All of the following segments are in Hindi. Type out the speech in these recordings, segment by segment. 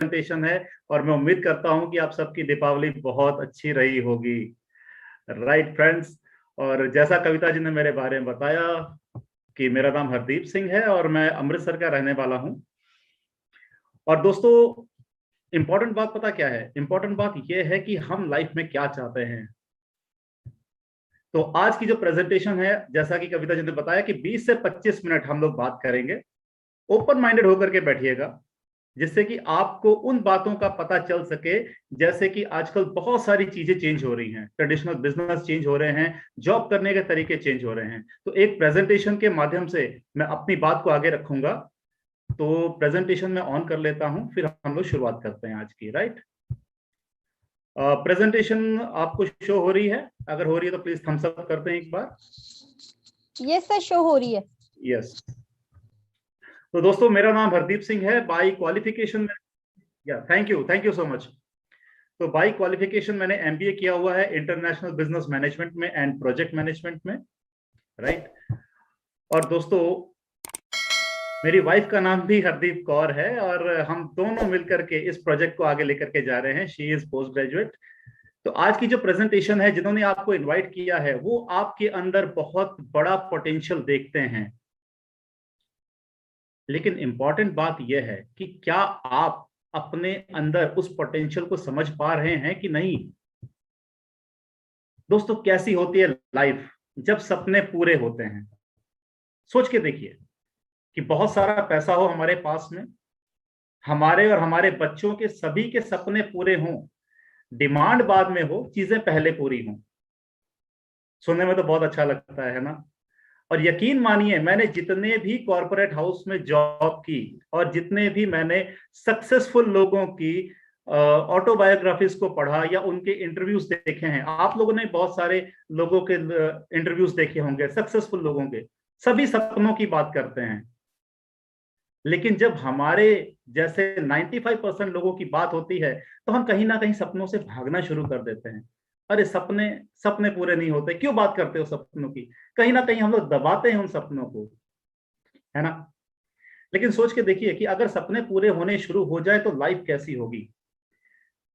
प्रेजेंटेशन है और मैं उम्मीद करता हूं कि आप सबकी दीपावली बहुत अच्छी रही होगी। राइट फ्रेंड्स, और जैसा कविता जी ने मेरे बारे में बताया कि मेरा नाम हरदीप सिंह है और मैं अमृतसर का रहने वाला हूं। और दोस्तों, इंपॉर्टेंट बात पता क्या है? इंपॉर्टेंट बात यह है कि हम लाइफ में क्या चाहते हैं। तो आज की जो प्रेजेंटेशन है, जैसा कि कविता जी ने बताया कि 20 से 25 मिनट हम लोग बात करेंगे। ओपन माइंडेड होकर के बैठिएगा, जिससे कि आपको उन बातों का पता चल सके। जैसे कि आजकल बहुत सारी चीजें चेंज हो रही हैं, ट्रेडिशनल बिजनेस चेंज हो रहे हैं, जॉब करने के तरीके चेंज हो रहे हैं। तो एक प्रेजेंटेशन के माध्यम से मैं अपनी बात को आगे रखूंगा। तो प्रेजेंटेशन में ऑन कर लेता हूं, फिर हम लोग शुरुआत करते हैं आज की। राइट, प्रेजेंटेशन आपको शो हो रही है? अगर हो रही है तो प्लीज थम्स अप करते हैं एक बार। यस सर, शो हो रही है। यस। तो दोस्तों, मेरा नाम हरदीप सिंह है। By qualification thank you so much. तो बाई क्वालिफिकेशन मैंने एमबीए किया हुआ है इंटरनेशनल बिजनेस मैनेजमेंट में एंड प्रोजेक्ट मैनेजमेंट में। राइट, और दोस्तों, मेरी वाइफ का नाम भी हरदीप कौर है और हम दोनों मिलकर के इस प्रोजेक्ट को आगे लेकर के जा रहे हैं। She is post graduate. तो आज की जो प्रेजेंटेशन है, जिन्होंने आपको इनवाइट किया है, वो आपके अंदर बहुत बड़ा पोटेंशियल देखते हैं। लेकिन इंपॉर्टेंट बात यह है कि क्या आप अपने अंदर उस पोटेंशियल को समझ पा रहे हैं कि नहीं। दोस्तों, कैसी होती है लाइफ जब सपने पूरे होते हैं? सोच के देखिए कि बहुत सारा पैसा हो हमारे पास में, हमारे और हमारे बच्चों के सभी के सपने पूरे हों, डिमांड बाद में हो, चीजें पहले पूरी हों। सुनने में तो बहुत अच्छा लगता है ना? और यकीन मानिए, मैंने जितने भी कॉरपोरेट हाउस में जॉब की और जितने भी मैंने सक्सेसफुल लोगों की ऑटोबायोग्राफीज को पढ़ा या उनके इंटरव्यूज देखे हैं, आप लोगों ने बहुत सारे लोगों के इंटरव्यूज देखे होंगे, सक्सेसफुल लोगों के, सभी सपनों की बात करते हैं। लेकिन जब हमारे जैसे 95% लोगों की बात होती है, तो हम कहीं ना कहीं सपनों से भागना शुरू कर देते हैं। अरे सपने सपने पूरे नहीं होते, क्यों बात करते हो सपनों की? कहीं ना कहीं हम लोग दबाते हैं उन सपनों को, है ना? लेकिन सोच के देखिए कि अगर सपने पूरे होने शुरू हो जाए तो लाइफ कैसी होगी।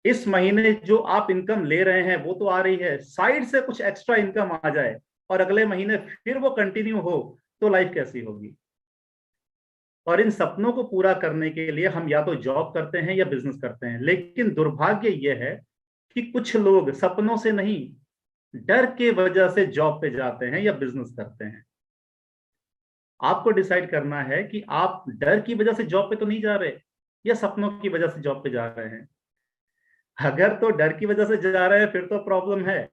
इस महीने जो आप इनकम ले रहे हैं वो तो आ रही है, साइड से कुछ एक्स्ट्रा इनकम आ जाए और अगले महीने फिर वो कंटिन्यू हो, तो लाइफ कैसी होगी। और इन सपनों को पूरा करने के लिए हम या तो जॉब करते हैं या बिजनेस करते हैं। लेकिन दुर्भाग्य यह है कि कुछ लोग सपनों से नहीं, डर के वजह से जॉब पे जाते हैं या बिजनेस करते हैं। आपको डिसाइड करना है कि आप डर की वजह से जॉब पे तो नहीं जा रहे, या सपनों की वजह से जॉब पे जा रहे हैं। अगर तो डर की वजह से जा रहे हैं, फिर तो प्रॉब्लम है।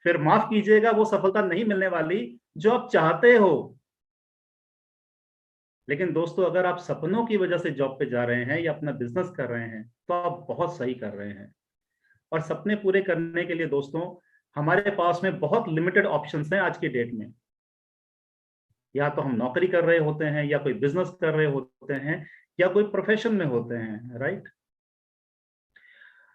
फिर माफ कीजिएगा, वो सफलता नहीं मिलने वाली जो आप चाहते हो। लेकिन दोस्तों, अगर आप सपनों की वजह से जॉब पे जा रहे हैं या अपना बिजनेस कर रहे हैं, तो आप बहुत सही कर रहे हैं। और सपने पूरे करने के लिए दोस्तों, हमारे पास में बहुत लिमिटेड ऑप्शंस हैं आज की डेट में। या तो हम नौकरी कर रहे होते हैं, या कोई बिजनेस कर रहे होते हैं, या कोई प्रोफेशन में होते हैं। राइट,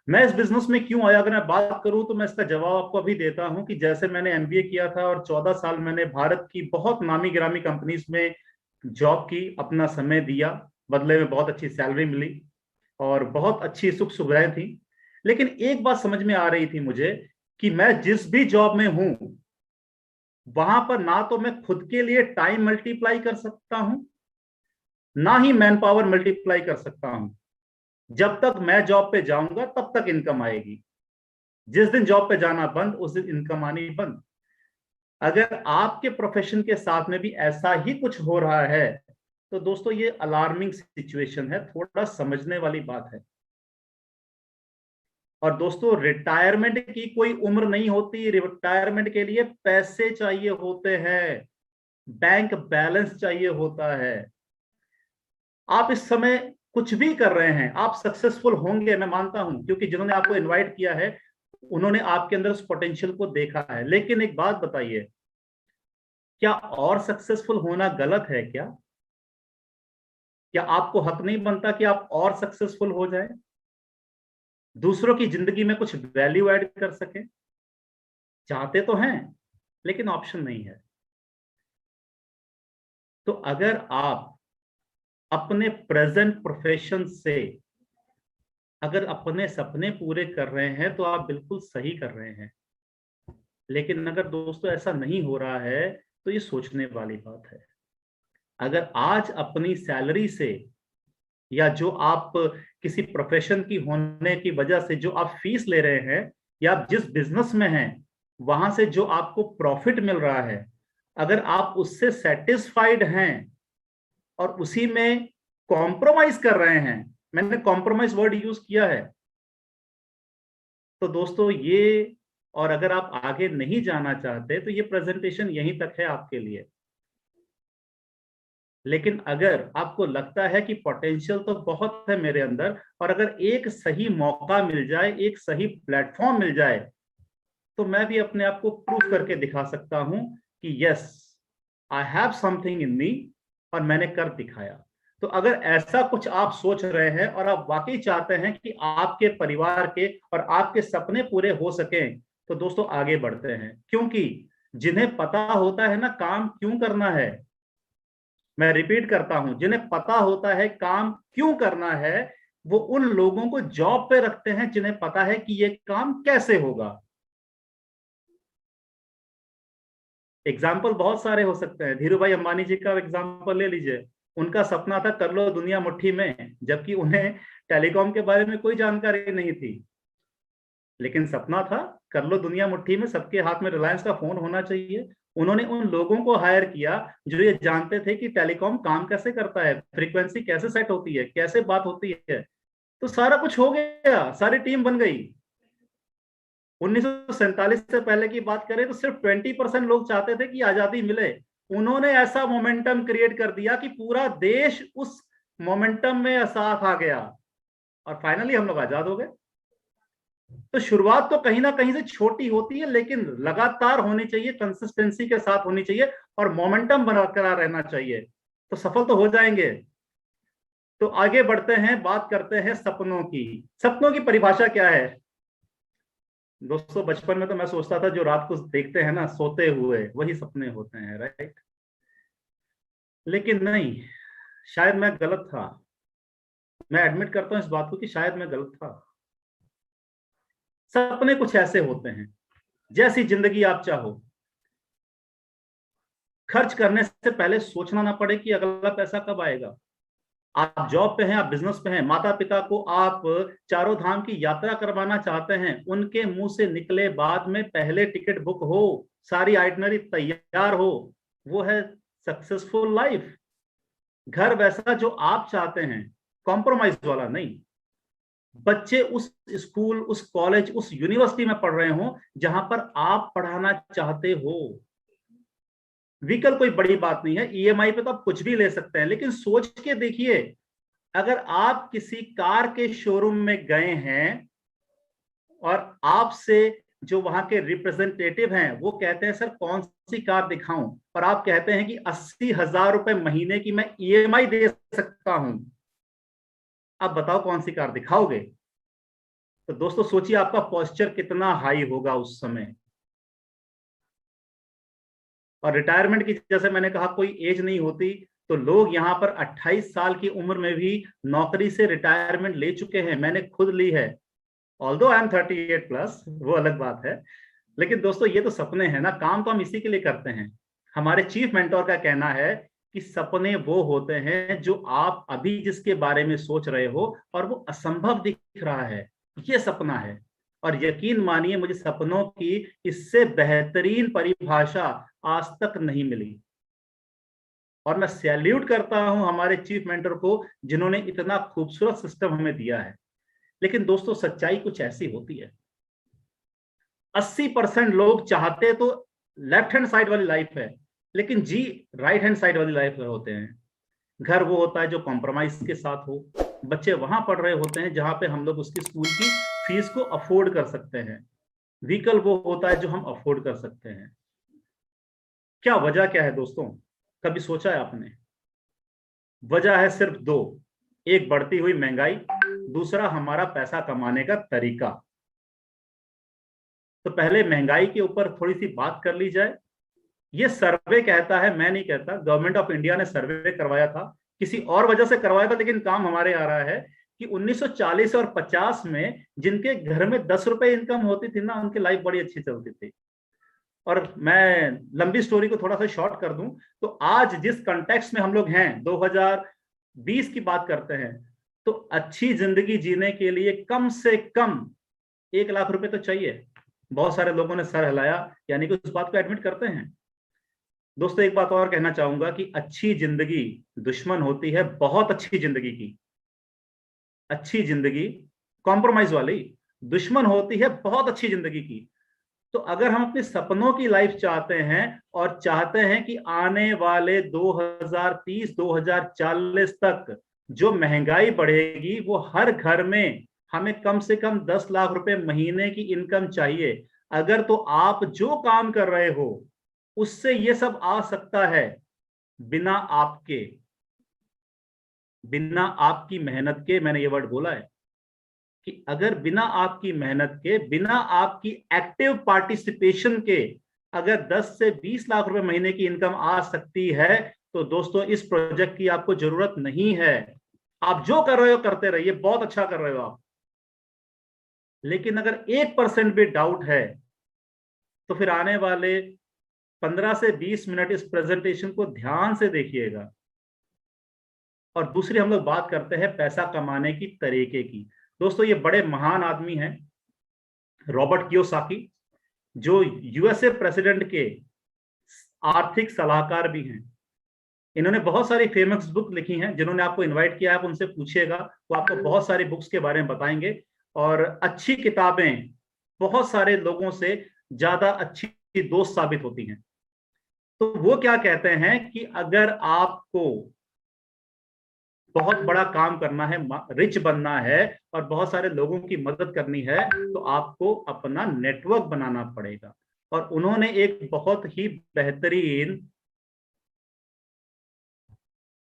मैं इस बिजनेस में क्यों आया, अगर मैं बात करूं तो मैं इसका जवाब आपको अभी देता हूं कि जैसे मैंने एमबीए किया था और 14 साल मैंने भारत की बहुत नामी गिरामी कंपनीज में जॉब की, अपना समय दिया, बदले में बहुत अच्छी सैलरी मिली और बहुत अच्छी सुख सुविधाएं थी। लेकिन एक बात समझ में आ रही थी मुझे कि मैं जिस भी जॉब में हूं, वहां पर ना तो मैं खुद के लिए टाइम मल्टीप्लाई कर सकता हूं, ना ही मैन पावर मल्टीप्लाई कर सकता हूं। जब तक मैं जॉब पे जाऊंगा तब तक इनकम आएगी, जिस दिन जॉब पे जाना बंद, उस दिन इनकम आनी बंद। अगर आपके प्रोफेशन के साथ में भी ऐसा ही कुछ हो रहा है, तो दोस्तों ये अलार्मिंग सिचुएशन है, थोड़ा समझने वाली बात है। और दोस्तों, रिटायरमेंट की कोई उम्र नहीं होती। रिटायरमेंट के लिए पैसे चाहिए होते हैं, बैंक बैलेंस चाहिए होता है। आप इस समय कुछ भी कर रहे हैं, आप सक्सेसफुल होंगे, मैं मानता हूं, क्योंकि जिन्होंने आपको इनवाइट किया है उन्होंने आपके अंदर उस पोटेंशियल को देखा है। लेकिन एक बात बताइए, क्या और सक्सेसफुल होना गलत है क्या? क्या आपको हक नहीं बनता कि आप और सक्सेसफुल हो जाए, दूसरों की जिंदगी में कुछ वैल्यू ऐड कर सके? चाहते तो हैं, लेकिन ऑप्शन नहीं है। तो अगर आप अपने प्रेजेंट प्रोफेशन से अगर अपने सपने पूरे कर रहे हैं तो आप बिल्कुल सही कर रहे हैं, लेकिन अगर दोस्तों ऐसा नहीं हो रहा है तो ये सोचने वाली बात है। अगर आज अपनी सैलरी से, या जो आप किसी प्रोफेशन की होने की वजह से जो आप फीस ले रहे हैं, या आप जिस बिजनेस में हैं वहां से जो आपको प्रॉफिट मिल रहा है, अगर आप उससे सेटिस्फाइड हैं और उसी में कॉम्प्रोमाइज कर रहे हैं, मैंने कॉम्प्रोमाइज वर्ड यूज किया है, तो दोस्तों ये, और अगर आप आगे नहीं जाना चाहते तो ये प्रेजेंटेशन यहीं तक है आपके लिए। लेकिन अगर आपको लगता है कि पोटेंशियल तो बहुत है मेरे अंदर, और अगर एक सही मौका मिल जाए, एक सही प्लेटफॉर्म मिल जाए, तो मैं भी अपने आप को प्रूव करके दिखा सकता हूं कि yes, I have something in me, और मैंने कर दिखाया। तो अगर ऐसा कुछ आप सोच रहे हैं और आप वाकई चाहते हैं कि आपके परिवार के और आपके सपने पूरे हो सकें, तो दोस्तों आगे बढ़ते हैं। क्योंकि जिन्हें पता होता है ना काम क्यों करना है, मैं रिपीट करता हूं, जिन्हें पता होता है काम क्यों करना है, वो उन लोगों को जॉब पे रखते हैं जिन्हें पता है कि ये काम कैसे होगा। एग्जाम्पल बहुत सारे हो सकते हैं। धीरू भाई अंबानी जी का एग्जाम्पल ले लीजिए। उनका सपना था कर लो दुनिया मुट्ठी में, जबकि उन्हें टेलीकॉम के बारे में कोई जानकारी नहीं थी, लेकिन सपना था कर लो दुनिया मुट्ठी में, सबके हाथ में रिलायंस का फोन होना चाहिए। उन्होंने उन लोगों को हायर किया जो ये जानते थे कि टेलीकॉम काम कैसे करता है, फ्रीक्वेंसी कैसे सेट होती है, कैसे बात होती है। तो सारा कुछ हो गया, सारी टीम बन गई। 1947 से पहले की बात करें तो सिर्फ 20% लोग चाहते थे कि आजादी मिले। उन्होंने ऐसा मोमेंटम क्रिएट कर दिया कि पूरा देश उस मोमेंटम में साथ आ गया, और फाइनली हम लोग आजाद हो गए। तो शुरुआत तो कहीं ना कहीं से छोटी होती है, लेकिन लगातार होनी चाहिए, कंसिस्टेंसी के साथ होनी चाहिए, और मोमेंटम बरकरार रहना चाहिए, तो सफल तो हो जाएंगे। तो आगे बढ़ते हैं, बात करते हैं सपनों की। सपनों की परिभाषा क्या है दोस्तों? बचपन में तो मैं सोचता था जो रात को देखते हैं ना सोते हुए, वही सपने होते हैं, राइट? लेकिन नहीं, शायद मैं गलत था। मैं एडमिट करता हूं इस बात को कि शायद मैं गलत था। सपने कुछ ऐसे होते हैं, जैसी जिंदगी आप चाहो, खर्च करने से पहले सोचना ना पड़े कि अगला पैसा कब आएगा। आप जॉब पे हैं, आप बिजनेस पे हैं, माता पिता को आप चारों धाम की यात्रा करवाना चाहते हैं, उनके मुंह से निकले बाद में पहले टिकट बुक हो, सारी आइटनरी तैयार हो, वो है सक्सेसफुल लाइफ। घर वैसा जो आप चाहते हैं, कॉम्प्रोमाइज वाला नहीं। बच्चे उस स्कूल, उस कॉलेज, उस यूनिवर्सिटी में पढ़ रहे हो जहां पर आप पढ़ाना चाहते हो। व्हीकल कोई बड़ी बात नहीं है, ईएमआई पे तो आप कुछ भी ले सकते हैं, लेकिन सोच के देखिए, अगर आप किसी कार के शोरूम में गए हैं और आपसे जो वहां के रिप्रेजेंटेटिव हैं वो कहते हैं सर कौन सी कार दिखाऊं, और आप कहते हैं कि 80,000 रुपए महीने की मैं ईएमआई दे सकता हूं, अब बताओ कौन सी कार दिखाओगे? तो दोस्तों सोचिए आपका पोस्चर कितना हाई होगा उस समय। और रिटायरमेंट की, जैसे मैंने कहा, कोई एज नहीं होती, तो लोग यहाँ पर 28 साल की उम्र में भी नौकरी से रिटायरमेंट ले चुके हैं, मैंने खुद ली है। ऑल्दो आई एम 38 प्लस, वो अलग बात है। लेकिन दोस्तों ये तो सपने हैं ना, काम तो हम इसी के लिए करते हैं। हमारे चीफ मेंटोर का कहना है कि सपने वो होते हैं जो आप अभी जिसके बारे में सोच रहे हो और वो असंभव दिख रहा है, ये सपना है। और यकीन मानिए मुझे सपनों की इससे बेहतरीन परिभाषा आज तक नहीं मिली, और मैं सैल्यूट करता हूं हमारे चीफ मेंटर को जिन्होंने इतना खूबसूरत सिस्टम हमें दिया है। लेकिन दोस्तों सच्चाई कुछ ऐसी होती है, 80% लोग चाहते तो लेफ्ट हैंड साइड वाली लाइफ है, लेकिन जी राइट हैंड साइड वाली लाइफ होते हैं। घर वो होता है जो कॉम्प्रोमाइज के साथ हो, बच्चे वहां पढ़ रहे होते हैं जहां पे हम लोग उसकी स्कूल की फीस को अफोर्ड कर सकते हैं, व्हीकल वो होता है जो हम अफोर्ड कर सकते हैं। क्या वजह क्या है दोस्तों, कभी सोचा है आपने? वजह है सिर्फ दो, एक बढ़ती हुई महंगाई, दूसरा हमारा पैसा कमाने का तरीका। तो पहले महंगाई के ऊपर थोड़ी सी बात कर ली जाए। ये सर्वे कहता है, मैं नहीं कहता, गवर्नमेंट ऑफ इंडिया ने सर्वे करवाया था, किसी और वजह से करवाया था लेकिन काम हमारे आ रहा है, कि 1940 और 50 में जिनके घर में 10 रुपए इनकम होती थी ना, उनकी लाइफ बड़ी अच्छी चलती थी। और मैं लंबी स्टोरी को थोड़ा सा शॉर्ट कर दूं तो आज जिस कॉन्टेक्स्ट में हम लोग हैं, 2020 की बात करते हैं, तो अच्छी जिंदगी जीने के लिए कम से कम 1 लाख रुपए तो चाहिए। बहुत सारे लोगों ने सर हिलाया, यानी कि उस बात को एडमिट करते हैं। दोस्तों एक बात और कहना चाहूंगा कि अच्छी जिंदगी दुश्मन होती है बहुत अच्छी जिंदगी की। अच्छी जिंदगी कॉम्प्रोमाइज वाली दुश्मन होती है बहुत अच्छी जिंदगी की। तो अगर हम अपने सपनों की लाइफ चाहते हैं और चाहते हैं कि आने वाले 2030-2040 तक जो महंगाई बढ़ेगी वो हर घर में हमें कम से कम 10 लाख रुपए महीने की इनकम चाहिए। अगर तो आप जो काम कर रहे हो उससे ये सब आ सकता है, बिना आपकी मेहनत के। मैंने ये वर्ड बोला है कि अगर बिना आपकी मेहनत के, बिना आपकी एक्टिव पार्टिसिपेशन के अगर 10 से 20 लाख रुपए महीने की इनकम आ सकती है, तो दोस्तों इस प्रोजेक्ट की आपको जरूरत नहीं है। आप जो कर रहे हो करते रहिए, बहुत अच्छा कर रहे हो आप। लेकिन अगर 1% भी डाउट है तो फिर आने वाले 15 से 20 मिनट इस प्रेजेंटेशन को ध्यान से देखिएगा। और दूसरी हम लोग बात करते हैं पैसा कमाने की तरीके की। दोस्तों ये बड़े महान आदमी हैं, रॉबर्ट कियोसाकी, जो यूएसए प्रेसिडेंट के आर्थिक सलाहकार भी हैं। इन्होंने बहुत सारी फेमस बुक लिखी हैं। जिन्होंने आपको इनवाइट किया, आप उनसे पूछिएगा, वो आपको बहुत सारी बुक्स के बारे में बताएंगे। और अच्छी किताबें बहुत सारे लोगों से ज्यादा अच्छी दोस्त साबित होती हैं। तो वो क्या कहते हैं कि अगर आपको बहुत बड़ा काम करना है, रिच बनना है और बहुत सारे लोगों की मदद करनी है, तो आपको अपना नेटवर्क बनाना पड़ेगा। और उन्होंने एक बहुत ही बेहतरीन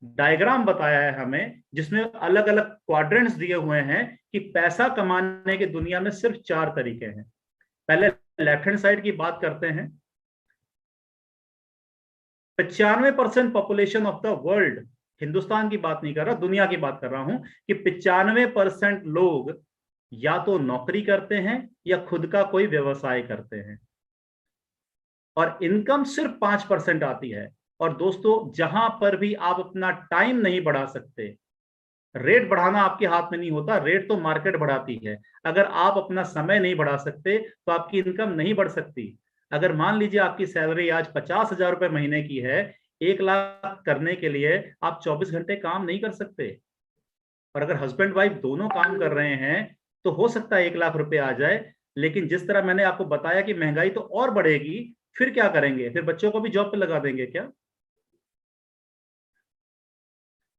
डायग्राम बताया है हमें, जिसमें अलग अलग क्वाड्रेंट्स दिए हुए हैं कि पैसा कमाने की दुनिया में सिर्फ 4 तरीके हैं। पहले लेफ्ट हैंड साइड की बात करते हैं। 95% population of the world, Hindustan की बात नहीं कर रहा, दुनिया की बात कर रहा हूं, कि 95% लोग या तो नौकरी करते हैं या खुद का कोई व्यवसाय करते हैं, और इनकम सिर्फ 5% आती है। और दोस्तों जहां पर भी आप अपना टाइम नहीं बढ़ा सकते, रेट बढ़ाना आपके हाथ में नहीं होता, रेट तो मार्केट बढ़ाती है। अगर आप अपना समय नहीं बढ़ा सकते तो आपकी इनकम नहीं बढ़ सकती। अगर मान लीजिए आपकी सैलरी आज 50,000 रुपए महीने की है, 1 लाख करने के लिए आप 24 घंटे काम नहीं कर सकते। और अगर हस्बैंड वाइफ दोनों काम कर रहे हैं तो हो सकता है 1 लाख रुपए आ जाए। लेकिन जिस तरह मैंने आपको बताया कि महंगाई तो और बढ़ेगी, फिर क्या करेंगे? फिर बच्चों को भी जॉब पे लगा देंगे क्या?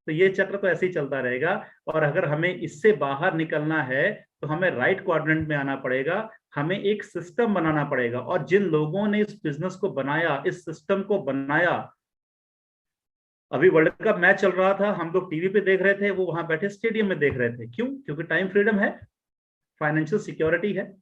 तो ये चक्र तो ऐसे ही चलता रहेगा। और अगर हमें इससे बाहर निकलना है तो हमें राइट क्वाड्रेंट में आना पड़ेगा, हमें एक सिस्टम बनाना पड़ेगा। और जिन लोगों ने इस बिजनेस को बनाया, इस सिस्टम को बनाया, अभी वर्ल्ड कप मैच चल रहा था, हम लोग टीवी पे देख रहे थे, वो वहां बैठे स्टेडियम में देख रहे थे। क्यों? क्योंकि टाइम फ्रीडम है, फाइनेंशियल सिक्योरिटी है,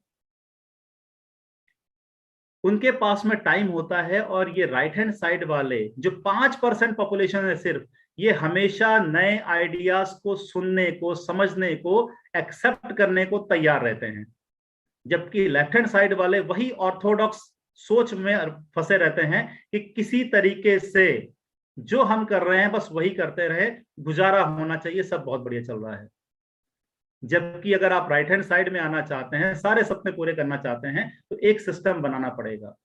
उनके पास में टाइम होता है। और ये राइट हैंड साइड वाले जो 5% पॉपुलेशन है सिर्फ, ये हमेशा नए आइडियाज को सुनने को, समझने को, एक्सेप्ट करने को तैयार रहते हैं। जबकि लेफ्ट हैंड साइड वाले वही ऑर्थोडॉक्स सोच में फंसे रहते हैं कि किसी तरीके से जो हम कर रहे हैं बस वही करते रहे, गुजारा होना चाहिए, सब बहुत बढ़िया चल रहा है। जबकि अगर आप राइट हैंड साइड में आना चाहते हैं, सारे सपने पूरे करना चाहते हैं, तो एक सिस्टम बनाना पड़ेगा।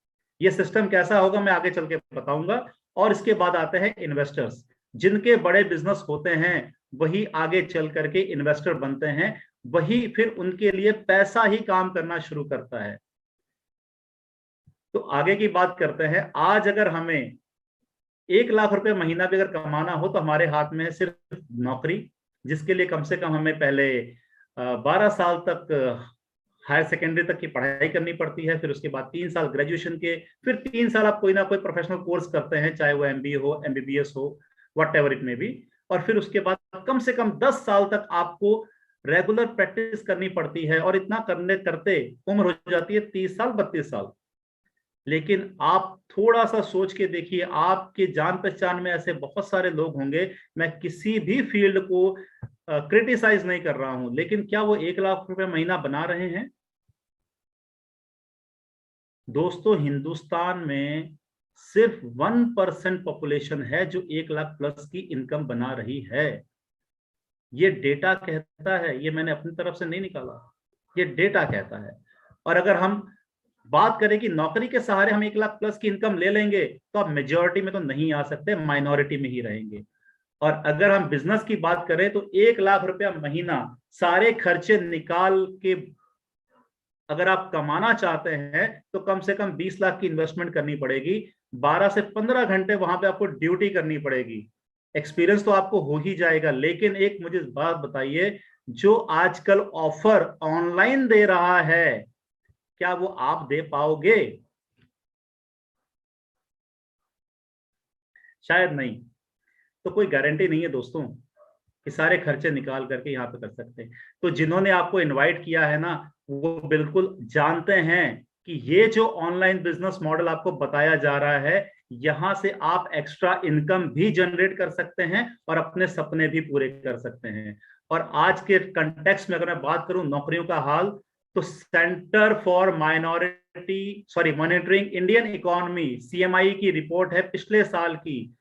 ये सिस्टम कैसा होगा मैं आगे चल के बताऊंगा। और इसके बाद आते हैं इन्वेस्टर्स। जिनके बड़े बिजनेस होते हैं वही आगे चल करके इन्वेस्टर बनते हैं, वही फिर उनके लिए पैसा ही काम करना शुरू करता है। तो आगे की बात करते हैं। आज अगर हमें 1 लाख रुपए महीना भी अगर कमाना हो तो हमारे हाथ में है सिर्फ नौकरी, जिसके लिए कम से कम हमें पहले 12 साल तक हायर सेकेंडरी तक की पढ़ाई करनी पड़ती है। फिर उसके बाद 3 साल ग्रेजुएशन के, फिर 3 साल आप कोई ना कोई प्रोफेशनल कोर्स करते हैं, चाहे वो MBA हो, MBBS हो, वट एवर इट में भी। और फिर उसके बाद कम से कम 10 साल तक आपको रेगुलर प्रैक्टिस करनी पड़ती है। और इतना करने करते उम्र हो जाती है 30 साल 32 साल। लेकिन आप थोड़ा सा सोच के देखिए, आपके जान पहचान में ऐसे बहुत सारे लोग होंगे, मैं किसी भी फील्ड को क्रिटिसाइज नहीं कर रहा हूं, लेकिन क्या वो 1 लाख रुपए महीना बना रहे हैं? दोस्तों, हिंदुस्तान में सिर्फ 1% पॉपुलेशन है जो 1 लाख प्लस की इनकम बना रही है। ये डेटा कहता है, ये मैंने अपनी तरफ से नहीं निकाला, ये डेटा कहता है। और अगर हम बात करें कि नौकरी के सहारे हम 1 लाख प्लस की इनकम ले लेंगे, तो आप मेजॉरिटी में तो नहीं आ सकते, माइनॉरिटी में ही रहेंगे। और अगर हम बिजनेस की बात करें तो 1 लाख रुपया महीना सारे खर्चे निकाल के अगर आप कमाना चाहते हैं तो कम से कम 20 लाख की इन्वेस्टमेंट करनी पड़ेगी। 12 से 15 घंटे वहां पे आपको ड्यूटी करनी पड़ेगी। एक्सपीरियंस तो आपको हो ही जाएगा, लेकिन एक मुझे बात बताइए, जो आजकल ऑफर ऑनलाइन दे रहा है, क्या वो आप दे पाओगे? शायद नहीं। तो कोई गारंटी नहीं है दोस्तों कि सारे खर्चे निकाल करके यहाँ पे कर सकते हैं। तो जिन्होंने आपको इनवाइट किया है ना, वो बिल्कुल जानते हैं कि ये जो ऑनलाइन बिजनेस मॉडल आपको बताया जा रहा है, यहां से आप एक्स्ट्रा इनकम भी जनरेट कर सकते हैं और अपने सपने भी पूरे कर सकते हैं। और आज के कंटेक्स्ट में अगर मैं बात करूं नौकरियों का हाल, तो centre for monitoring Indian economy, CMI की रिपोर्ट है पिछले साल की,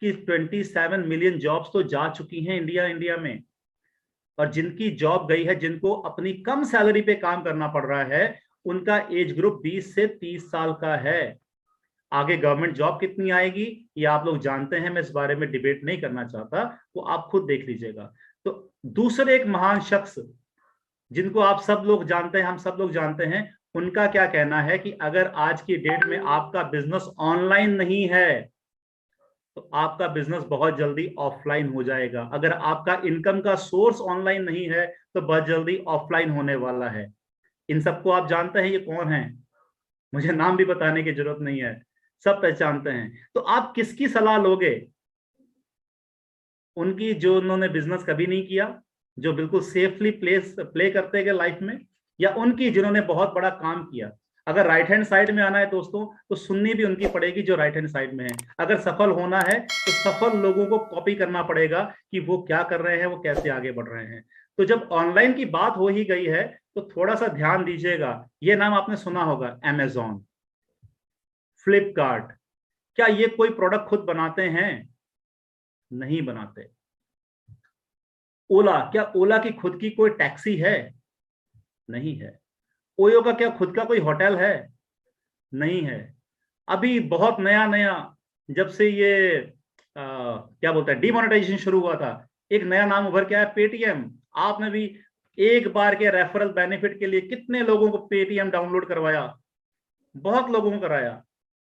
कि 27 मिलियन जॉब्स तो जा चुकी हैं इंडिया में। और जिनकी जॉब गई है, जिनको अपनी कम सैलरी पे काम करना पड़ रहा है, उनका एज ग्रुप 20 से 30 साल का है। आगे गवर्नमेंट जॉब कितनी आएगी ये आप लोग जानते हैं, मैं इस बारे में डिबेट नहीं करना चाहता, वो आप खुद देख लीजिएगा। तो दूसरे एक महान शख्स जिनको आप सब लोग जानते हैं, हम सब लोग जानते हैं, उनका क्या कहना है कि अगर आज की डेट में आपका बिजनेस ऑनलाइन नहीं है तो आपका बिजनेस बहुत जल्दी ऑफलाइन हो जाएगा। अगर आपका इनकम का सोर्स ऑनलाइन नहीं है तो बहुत जल्दी ऑफलाइन होने वाला है। इन सबको आप जानते हैं, ये कौन है? मुझे नाम भी बताने की जरूरत नहीं है, सब पहचानते हैं। तो आप किसकी सलाह लोगे? उनकी जो उन्होंने बिजनेस कभी नहीं किया, जो बिल्कुल सेफली प्ले करते गए लाइफ में, या उनकी जिन्होंने बहुत बड़ा काम किया? अगर राइट हैंड साइड में आना है दोस्तों, तो सुननी भी उनकी पड़ेगी जो राइट हैंड साइड में है। अगर सफल होना है तो सफल लोगों को कॉपी करना पड़ेगा कि वो क्या कर रहे हैं, वो कैसे आगे बढ़ रहे हैं। तो जब ऑनलाइन की बात हो ही गई है तो थोड़ा सा ध्यान दीजिएगा। ये नाम आपने सुना होगा, Amazon, फ्लिपकार्ट। क्या ये कोई प्रोडक्ट खुद बनाते हैं? नहीं बनाते। ओला, क्या ओला की खुद की कोई टैक्सी है? नहीं है। ओयो का क्या खुद का कोई होटल है? नहीं है। अभी बहुत नया नया, जब से ये क्या बोलते हैं, डिमोनेटाइजेशन शुरू हुआ था, एक नया नाम उभर के आया, पेटीएम। आपने भी एक बार के रेफरल बेनिफिट के लिए कितने लोगों को पेटीएम डाउनलोड करवाया? बहुत लोगों को कराया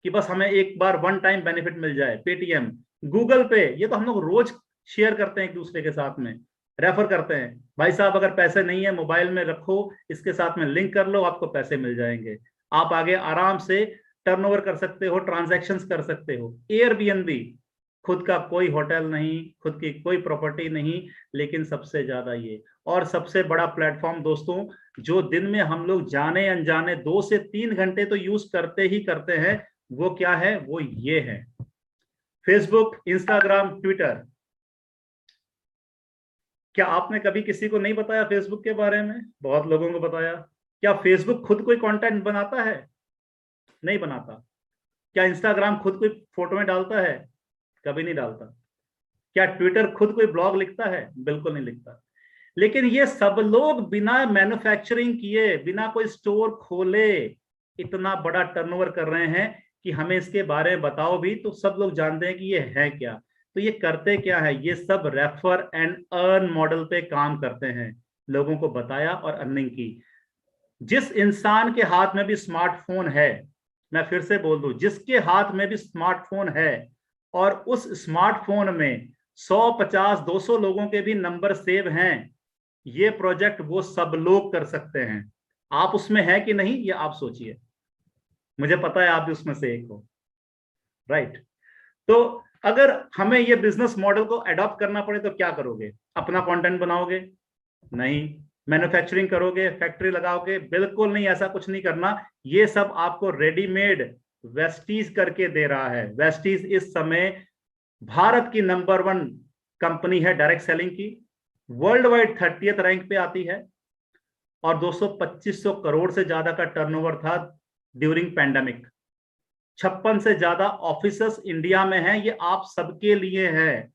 कि बस हमें एक बार वन टाइम बेनिफिट मिल जाए। पेटीएम, गूगल पे, ये तो हम लोग रोज शेयर करते हैं एक दूसरे के साथ में, रेफर करते हैं, भाई साहब अगर पैसे नहीं है मोबाइल में रखो, इसके साथ में लिंक कर लो, आपको पैसे मिल जाएंगे। आप आगे आराम से टर्नओवर कर सकते हो, ट्रांजैक्शंस कर सकते हो। एयरबीएनबी, खुद का कोई होटल नहीं, खुद की कोई प्रॉपर्टी नहीं, लेकिन सबसे ज्यादा ये, और सबसे बड़ा प्लेटफॉर्म दोस्तों, जो दिन में हम लोग जाने अनजाने 2 से 3 घंटे तो यूज करते ही करते हैं, वो क्या है? वो ये है, फेसबुक, इंस्टाग्राम, ट्विटर। क्या आपने कभी किसी को नहीं बताया फेसबुक के बारे में? बहुत लोगों को बताया। क्या फेसबुक खुद कोई कंटेंट बनाता है? नहीं बनाता। क्या इंस्टाग्राम खुद कोई फोटो में डालता है? कभी नहीं डालता। क्या ट्विटर खुद कोई ब्लॉग लिखता है? बिल्कुल नहीं लिखता। लेकिन ये सब लोग बिना मैन्युफैक्चरिंग किए, बिना कोई स्टोर खोले, इतना बड़ा टर्नओवर कर रहे हैं कि हमें इसके बारे में बताओ भी तो सब लोग जानते हैं कि ये है क्या। तो ये करते क्या है? ये सब रेफर एंड अर्न मॉडल पे काम करते हैं। लोगों को बताया और अर्निंग की। जिस इंसान के हाथ में भी स्मार्टफोन है, मैं फिर से बोल दूं, जिसके हाथ में भी स्मार्टफोन है और उस स्मार्टफोन में 100, 50, 200 लोगों के भी नंबर सेव हैं, ये प्रोजेक्ट वो सब लोग कर सकते हैं। आप उसमें है कि नहीं, ये आप सोचिए। मुझे पता है आप भी उसमें से एक हो, राइट? तो अगर हमें ये बिजनेस मॉडल को अडॉप्ट करना पड़े तो क्या करोगे? अपना कंटेंट बनाओगे? नहीं। मैन्युफैक्चरिंग करोगे? फैक्ट्री लगाओगे? बिल्कुल नहीं, ऐसा कुछ नहीं करना। ये सब आपको रेडीमेड वेस्टीज करके दे रहा है। वेस्टीज इस समय भारत की नंबर 1 कंपनी है डायरेक्ट सेलिंग की। वर्ल्ड वाइड 30th रैंक पे आती है। और दोस्तों 2500 करोड़ से ज्यादा का टर्नओवर था ड्यूरिंग पैंडेमिक। 56 से ज्यादा ऑफिसर्स इंडिया में हैं, ये आप सबके लिए है।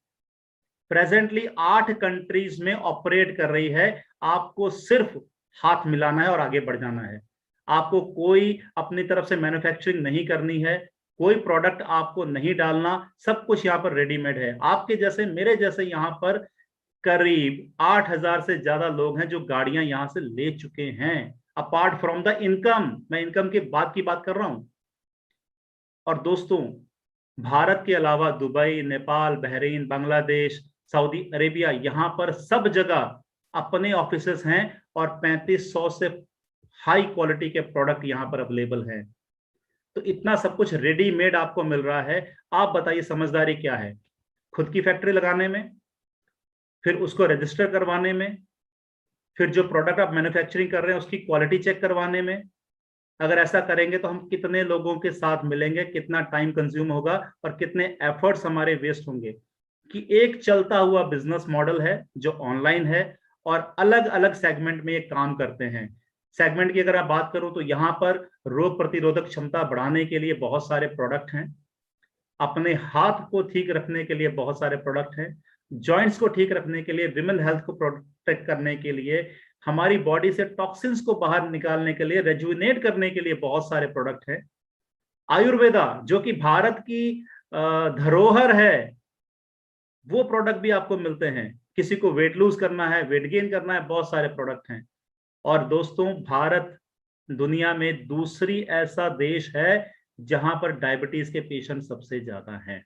प्रेजेंटली 8 कंट्रीज में ऑपरेट कर रही है। आपको सिर्फ हाथ मिलाना है और आगे बढ़ जाना है। आपको कोई अपनी तरफ से मैन्युफैक्चरिंग नहीं करनी है, कोई प्रोडक्ट आपको नहीं डालना, सब कुछ यहाँ पर रेडीमेड है। आपके जैसे मेरे जैसे यहाँ पर करीब 8000 से ज्यादा लोग हैं जो गाड़ियां यहां से ले चुके हैं, अपार्ट फ्रॉम द इनकम। मैं इनकम की बात कर रहा हूं। और दोस्तों भारत के अलावा Dubai, Nepal, Bahrain, Bangladesh, Saudi Arabia, यहां पर सब जगह अपने ऑफिसेस हैं और 3500 से हाई क्वालिटी के प्रोडक्ट यहां पर अवेलेबल है। तो इतना सब कुछ रेडीमेड आपको मिल रहा है। आप बताइए समझदारी क्या है? खुद की फैक्ट्री लगाने में, फिर उसको रजिस्टर करवाने में, फिर जो प्रोडक्ट आप मैन्युफैक्चरिंग कर रहे हैं उसकी क्वालिटी चेक करवाने में। अगर ऐसा करेंगे तो हम कितने लोगों के साथ मिलेंगे, कितना टाइम कंज्यूम होगा और कितने एफर्ट्स हमारे वेस्ट होंगे। कि एक चलता हुआ बिजनेस मॉडल है जो ऑनलाइन है और अलग अलग सेगमेंट में ये काम करते हैं। सेगमेंट की अगर आप बात करूं तो यहाँ पर रोग प्रतिरोधक क्षमता बढ़ाने के लिए बहुत सारे प्रोडक्ट हैं, अपने हाथ को ठीक रखने के लिए बहुत सारे प्रोडक्ट हैं, जॉइंट्स को ठीक रखने के लिए, विमेन हेल्थ को प्रोटेक्ट करने के लिए, हमारी बॉडी से टॉक्सिन्स को बाहर निकालने के लिए, रेजुविनेट करने के लिए बहुत सारे प्रोडक्ट हैं। आयुर्वेदा जो कि भारत की धरोहर है, वो प्रोडक्ट भी आपको मिलते हैं। किसी को वेट लूज करना है, वेट गेन करना है, बहुत सारे प्रोडक्ट हैं। और दोस्तों भारत दुनिया में दूसरी ऐसा देश है जहां पर डायबिटीज के पेशेंट सबसे ज्यादा हैं।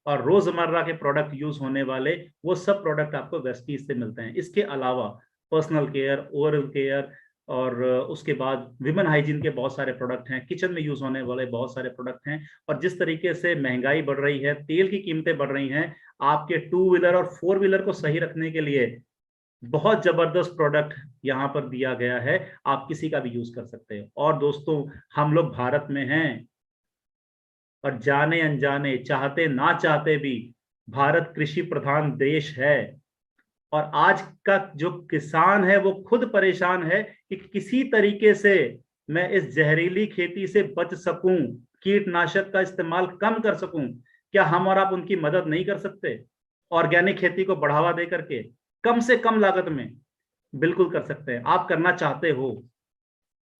और रोजमर्रा के प्रोडक्ट यूज होने वाले वो सब प्रोडक्ट आपको वेस्टीज से मिलते हैं। इसके अलावा पर्सनल केयर, ओरल केयर और उसके बाद विमेन हाइजीन के बहुत सारे प्रोडक्ट हैं, किचन में यूज होने वाले बहुत सारे प्रोडक्ट हैं। और जिस तरीके से महंगाई बढ़ रही है, तेल की कीमतें बढ़ रही हैं, आपके 2 व्हीलर और 4 व्हीलर को सही रखने के लिए बहुत जबरदस्त प्रोडक्ट यहाँ पर दिया गया है। आप किसी का भी यूज कर सकते हैं। और दोस्तों हम लोग भारत में हैं और जाने अनजाने, चाहते ना चाहते भी, भारत कृषि प्रधान देश है। और आज का जो किसान है वो खुद परेशान है कि किसी तरीके से मैं इस जहरीली खेती से बच सकूं, कीटनाशक का इस्तेमाल कम कर सकूं। क्या हम और आप उनकी मदद नहीं कर सकते? ऑर्गेनिक खेती को बढ़ावा दे करके कम से कम लागत में। बिल्कुल कर सकते हैं। आप करना चाहते हो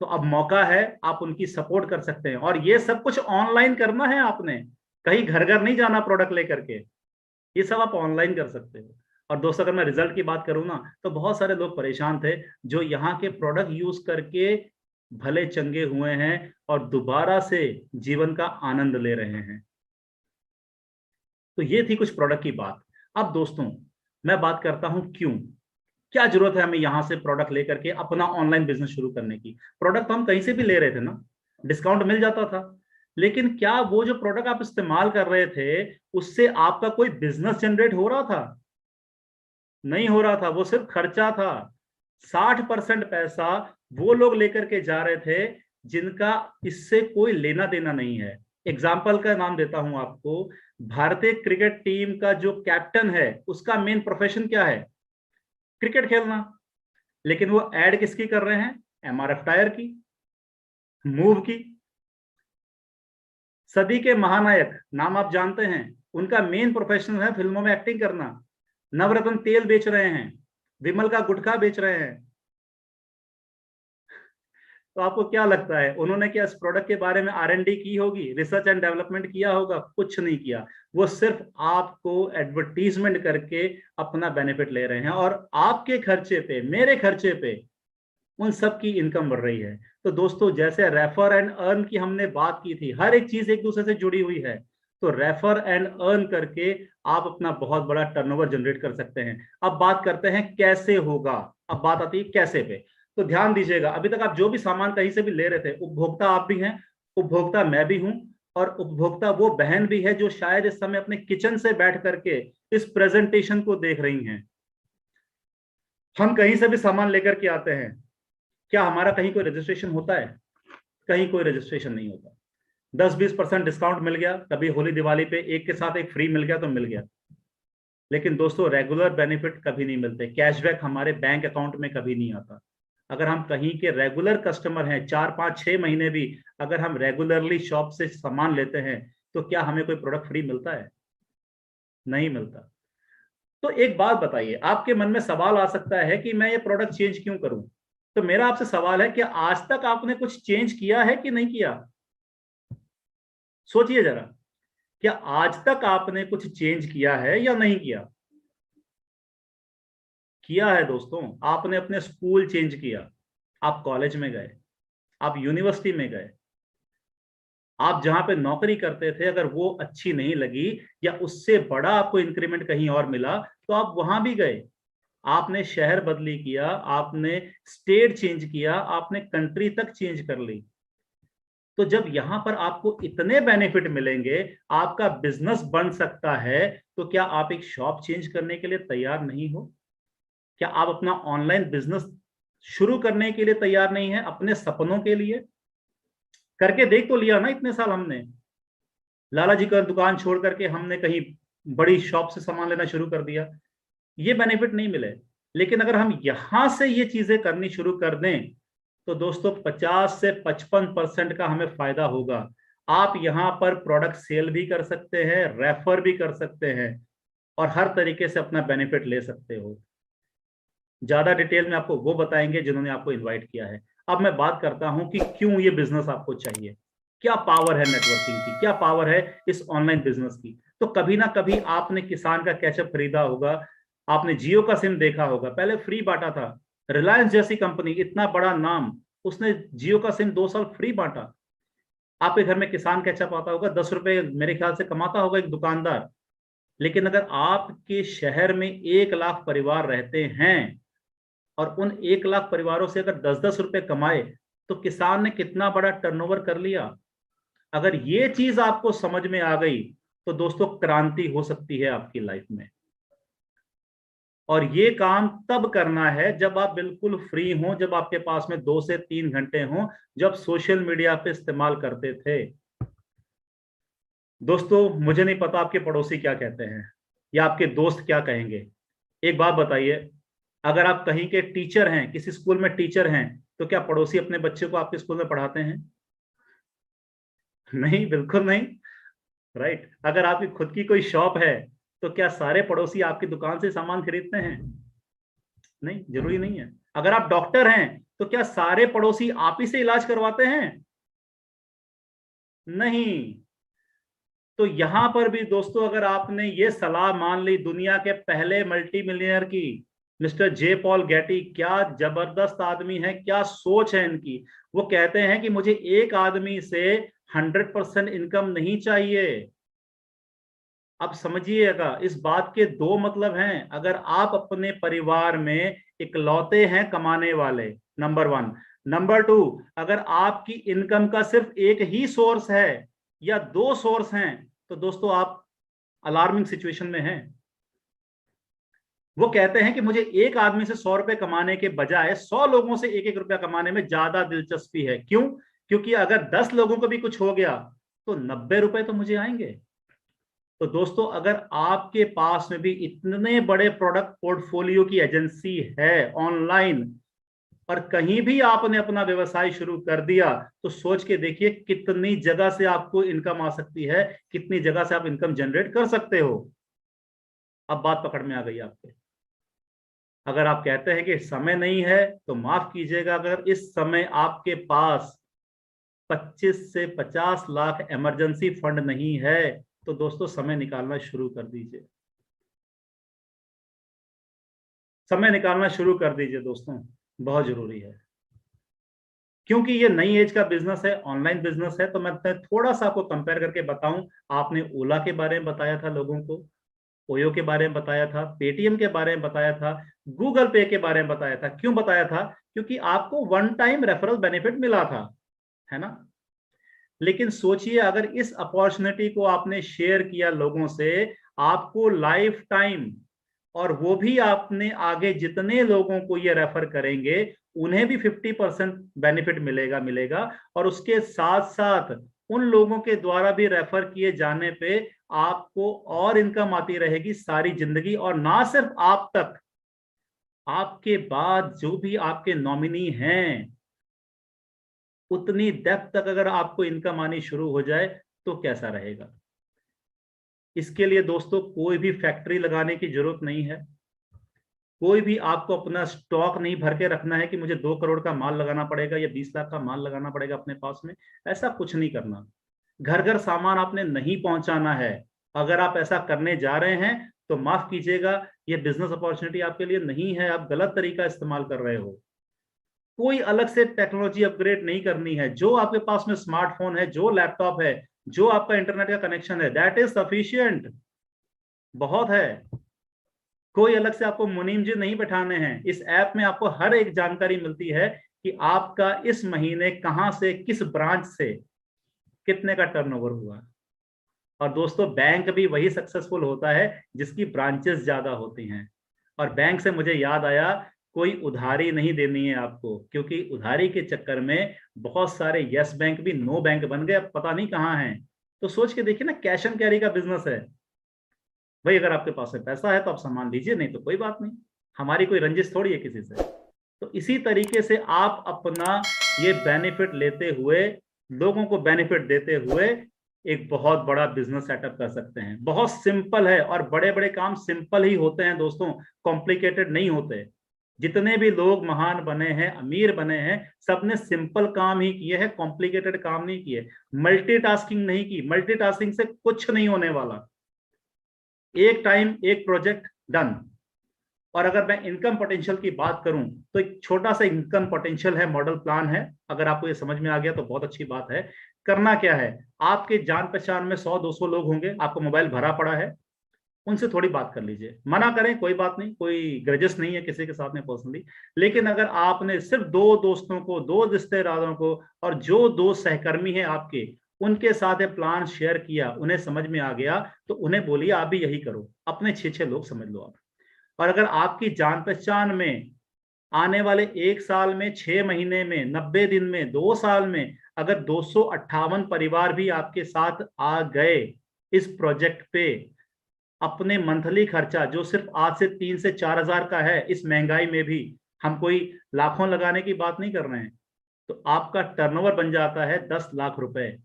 तो अब मौका है, आप उनकी सपोर्ट कर सकते हैं। और ये सब कुछ ऑनलाइन करना है आपने, कहीं घर घर नहीं जाना प्रोडक्ट लेकर के, ये सब आप ऑनलाइन कर सकते हो। और दोस्तों अगर मैं रिजल्ट की बात करूं ना, तो बहुत सारे लोग परेशान थे जो यहाँ के प्रोडक्ट यूज करके भले चंगे हुए हैं और दोबारा से जीवन का आनंद ले रहे हैं। तो ये थी कुछ प्रोडक्ट की बात। अब दोस्तों मैं बात करता हूं क्यों, क्या जरूरत है हमें यहां से प्रोडक्ट लेकर के अपना ऑनलाइन बिजनेस शुरू करने की। प्रोडक्ट तो हम कहीं से भी ले रहे थे ना, डिस्काउंट मिल जाता था। लेकिन क्या वो जो प्रोडक्ट आप इस्तेमाल कर रहे थे उससे आपका कोई बिजनेस जनरेट हो रहा था? नहीं हो रहा था, वो सिर्फ खर्चा था। 60% पैसा वो लोग लेकर के जा रहे थे जिनका इससे कोई लेना देना नहीं है। एग्जाम्पल का नाम देता हूं आपको, भारतीय क्रिकेट टीम का जो कैप्टन है उसका मेन प्रोफेशन क्या है? क्रिकेट खेलना। लेकिन वो ऐड किसकी कर रहे हैं? एमआरएफ टायर की, मूव की। सदी के महानायक नाम आप जानते हैं, उनका मेन प्रोफेशन है फिल्मों में एक्टिंग करना। नवरत्न तेल बेच रहे हैं, विमल का गुटखा बेच रहे हैं। तो आपको क्या लगता है उन्होंने क्या इस प्रोडक्ट के बारे में R&D की होगी, रिसर्च एंड डेवलपमेंट किया होगा? कुछ नहीं किया। वो सिर्फ आपको एडवर्टीजमेंट करके अपना बेनिफिट ले रहे हैं और आपके खर्चे पे, मेरे खर्चे पे उन सब की इनकम बढ़ रही है। तो दोस्तों जैसे रेफर एंड अर्न की हमने बात की थी, हर एक चीज एक दूसरे से जुड़ी हुई है। तो रेफर एंड अर्न करके आप अपना बहुत बड़ा टर्नओवर जनरेट कर सकते हैं। अब बात करते हैं कैसे होगा। अब बात आती है कैसे पे। तो ध्यान दीजिएगा, अभी तक आप जो भी सामान कहीं से भी ले रहे थे, उपभोक्ता आप भी हैं, उपभोक्ता मैं भी हूं, और उपभोक्ता वो बहन भी है जो शायद इस समय अपने किचन से बैठ करके इस प्रेजेंटेशन को देख रही हैं। हम कहीं से भी सामान लेकर के आते हैं, क्या हमारा कहीं कोई रजिस्ट्रेशन होता है? कहीं कोई रजिस्ट्रेशन नहीं होता। 10-20% डिस्काउंट मिल गया, कभी होली दिवाली पे एक के साथ एक फ्री मिल गया तो मिल गया। लेकिन दोस्तों रेगुलर बेनिफिट कभी नहीं मिलते, कैशबैक हमारे बैंक अकाउंट में कभी नहीं आता। अगर हम कहीं के रेगुलर कस्टमर हैं, 4 5 6 महीने भी अगर हम रेगुलरली शॉप से सामान लेते हैं, तो क्या हमें कोई प्रोडक्ट फ्री मिलता है? नहीं मिलता। तो एक बात बताइए, आपके मन में सवाल आ सकता है कि मैं ये प्रोडक्ट चेंज क्यों करूं? तो मेरा आपसे सवाल है कि आज तक आपने कुछ चेंज किया है कि नहीं किया? सोचिए जरा, क्या आज तक आपने कुछ चेंज किया है या नहीं किया? किया है दोस्तों। आपने अपने स्कूल चेंज किया, आप कॉलेज में गए, आप यूनिवर्सिटी में गए, आप जहां पे नौकरी करते थे अगर वो अच्छी नहीं लगी या उससे बड़ा आपको इंक्रीमेंट कहीं और मिला तो आप वहां भी गए। आपने शहर बदली किया, आपने स्टेट चेंज किया, आपने कंट्री तक चेंज कर ली। तो जब यहां पर आपको इतने बेनिफिट मिलेंगे, आपका बिजनेस बन सकता है, तो क्या आप एक शॉप चेंज करने के लिए तैयार नहीं हो? क्या आप अपना ऑनलाइन बिजनेस शुरू करने के लिए तैयार नहीं है, अपने सपनों के लिए? करके देख तो लिया ना इतने साल हमने। लाला जी का दुकान छोड़ करके हमने कहीं बड़ी शॉप से सामान लेना शुरू कर दिया, ये बेनिफिट नहीं मिले। लेकिन अगर हम यहां से ये चीजें करनी शुरू कर दें, तो दोस्तों 50 से 55% का हमें फायदा होगा। आप यहां पर प्रोडक्ट सेल भी कर सकते हैं, रेफर भी कर सकते हैं, और हर तरीके से अपना बेनिफिट ले सकते हो। ज्यादा डिटेल में आपको वो बताएंगे जिन्होंने आपको इनवाइट किया है। अब मैं बात करता हूं कि क्यों ये बिजनेस आपको चाहिए, क्या पावर है नेटवर्किंग की, क्या पावर है इस ऑनलाइन बिजनेस की। तो कभी ना कभी आपने किसान का कैचअप खरीदा होगा, आपने जियो का सिम देखा होगा, पहले फ्री बांटा था। रिलायंस जैसी कंपनी, इतना बड़ा नाम, उसने जियो का सिम 2 साल फ्री बांटा। आपके घर में किसान कैचअप आता होगा, 10 रुपए मेरे ख्याल से कमाता होगा एक दुकानदार। लेकिन अगर आपके शहर में 1 लाख परिवार रहते हैं और उन 1 लाख परिवारों से अगर 10 10 रुपए कमाए, तो किसान ने कितना बड़ा टर्नओवर कर लिया। अगर ये चीज आपको समझ में आ गई, तो दोस्तों क्रांति हो सकती है आपकी लाइफ में। और ये काम तब करना है जब आप बिल्कुल फ्री हो, जब आपके पास में 2 से 3 घंटे हो, जब सोशल मीडिया पे इस्तेमाल करते थे। दोस्तों मुझे नहीं पता आपके पड़ोसी क्या कहते हैं या आपके दोस्त क्या कहेंगे। एक बात बताइए, अगर आप कहीं के टीचर हैं, किसी स्कूल में टीचर हैं, तो क्या पड़ोसी अपने बच्चे को आपके स्कूल में पढ़ाते हैं? नहीं, बिल्कुल नहीं। राइट। अगर आपकी खुद की कोई शॉप है, तो क्या सारे पड़ोसी आपकी दुकान से सामान खरीदते हैं? नहीं, जरूरी नहीं है। अगर आप डॉक्टर हैं, तो क्या सारे पड़ोसी आप ही से इलाज करवाते हैं? नहीं। तो यहां पर भी दोस्तों, अगर आपने ये सलाह मान ली दुनिया के पहले मल्टी मिलियनर की, मिस्टर जे पॉल गेटी, क्या जबरदस्त आदमी है, क्या सोच है इनकी। वो कहते हैं कि मुझे एक आदमी से 100% इनकम नहीं चाहिए। अब समझिएगा, इस बात के दो मतलब हैं। अगर आप अपने परिवार में इकलौते हैं कमाने वाले, नंबर 1। नंबर 2, अगर आपकी इनकम का सिर्फ एक ही सोर्स है या 2 सोर्स हैं, तो दोस्तों आप अलार्मिंग सिचुएशन में हैं। वो कहते हैं कि मुझे एक आदमी से 100 रुपए कमाने के बजाय 100 लोगों से 1 1 रुपया कमाने में ज्यादा दिलचस्पी है। क्यों? क्योंकि अगर 10 लोगों को भी कुछ हो गया, तो 90 रुपए तो मुझे आएंगे। तो दोस्तों, अगर आपके पास में भी इतने बड़े प्रोडक्ट पोर्टफोलियो की एजेंसी है ऑनलाइन, और कहीं भी आपने अपना व्यवसाय शुरू कर दिया, तो सोच के देखिए कितनी जगह से आपको इनकम आ सकती है, कितनी जगह से आप इनकम जनरेट कर सकते हो। अब बात पकड़ में आ गई आपके। अगर आप कहते हैं कि समय नहीं है, तो माफ कीजिएगा, अगर इस समय आपके पास 25 से 50 लाख इमरजेंसी फंड नहीं है, तो दोस्तों समय निकालना शुरू कर दीजिए। समय निकालना शुरू कर दीजिए दोस्तों, बहुत जरूरी है। क्योंकि ये नई एज का बिजनेस है, ऑनलाइन बिजनेस है। तो मैं थोड़ा सा आपको कंपेयर करके बताऊं, आपने ओला के बारे में बताया था लोगों को, ओयो के बारे में बताया था, पेटीएम के बारे में बताया था, गूगल पे के बारे में बताया था। क्यों बताया था? क्योंकि आपको 1 टाइम रेफरल बेनिफिट मिला था, है ना। लेकिन सोचिए, अगर इस अपॉर्चुनिटी को आपने शेयर किया लोगों से, आपको लाइफ टाइम, और वो भी आपने आगे जितने लोगों को ये रेफर करेंगे, उन्हें भी 50% बेनिफिट मिलेगा। और उसके साथ साथ उन लोगों के द्वारा भी रेफर किए जाने पे आपको और इनकम आती रहेगी सारी जिंदगी। और ना सिर्फ आप तक, आपके बाद जो भी आपके नॉमिनी हैं, उतनी डेप्थ तक अगर आपको इनकम आनी शुरू हो जाए तो कैसा रहेगा। इसके लिए दोस्तों कोई भी फैक्ट्री लगाने की जरूरत नहीं है, कोई भी आपको अपना स्टॉक नहीं भर के रखना है कि मुझे 2 करोड़ का माल लगाना पड़ेगा या 20 लाख का माल लगाना पड़ेगा अपने पास में। ऐसा कुछ नहीं करना। घर घर सामान आपने नहीं पहुंचाना है। अगर आप ऐसा करने जा रहे हैं तो माफ कीजिएगा, ये बिजनेस अपॉर्चुनिटी आपके लिए नहीं है, आप गलत तरीका इस्तेमाल कर रहे हो। कोई अलग से टेक्नोलॉजी अपग्रेड नहीं करनी है। जो आपके पास में स्मार्टफोन है, जो लैपटॉप है, जो आपका इंटरनेट का कनेक्शन है, दैट इज सफिशिएंट, बहुत है। कोई अलग से आपको मुनीम जी नहीं बैठाने हैं। इस ऐप में आपको हर एक जानकारी मिलती है कि आपका इस महीने कहां से, किस ब्रांच से कितने का टर्नओवर हुआ। और दोस्तों बैंक भी वही सक्सेसफुल होता है जिसकी ब्रांचेस ज्यादा होती हैं। और बैंक से मुझे याद आया, कोई उधारी नहीं देनी है आपको, क्योंकि उधारी के चक्कर में बहुत सारे यस बैंक भी नो बैंक बन गए, अब पता नहीं कहाँ हैं। तो सोच के देखिए ना, कैश एंड कैरी का बिजनेस है भाई। अगर आपके पास में पैसा है तो आप सामान लीजिए, नहीं तो कोई बात नहीं, हमारी कोई रंजिश थोड़ी है किसी से। तो इसी तरीके से आप अपना ये बेनिफिट लेते हुए, लोगों को बेनिफिट देते हुए एक बहुत बड़ा बिजनेस सेटअप कर सकते हैं। बहुत सिंपल है, और बड़े बड़े काम सिंपल ही होते हैं दोस्तों, कॉम्प्लिकेटेड नहीं होते। जितने भी लोग महान बने हैं, अमीर बने हैं, सबने सिंपल काम ही किए हैं, कॉम्प्लिकेटेड काम नहीं किए, मल्टीटास्किंग नहीं की। मल्टीटास्किंग से कुछ नहीं होने वाला। एक टाइम एक प्रोजेक्ट डन। और अगर मैं इनकम पोटेंशियल की बात करूं तो एक छोटा सा इनकम पोटेंशियल है, मॉडल प्लान है। अगर आपको ये समझ में आ गया तो बहुत अच्छी बात है। करना क्या है, आपके जान पहचान में 100-200 लोग होंगे, आपको मोबाइल भरा पड़ा है, उनसे थोड़ी बात कर लीजिए। मना करें कोई बात नहीं, कोई ग्रजेस नहीं है किसी के साथ में पर्सनली। लेकिन अगर आपने सिर्फ 2 दोस्तों को, 2 रिश्तेदारों को, और जो 2 सहकर्मी हैं आपके, उनके साथ ये प्लान शेयर किया, उन्हें समझ में आ गया, तो उन्हें बोलिए आप भी यही करो। अपने 6-6 लोग समझ लो आप। और अगर आपकी जान पहचान में आने वाले 1 साल में, 6 महीने में, 90 दिन में, 2 साल में अगर 258 परिवार भी आपके साथ आ गए इस प्रोजेक्ट पे, अपने मंथली खर्चा जो सिर्फ आज से 3 से 4 हजार का है, इस महंगाई में भी हम कोई लाखों लगाने की बात नहीं कर रहे हैं, तो आपका टर्नओवर बन जाता है 10 लाख रुपए।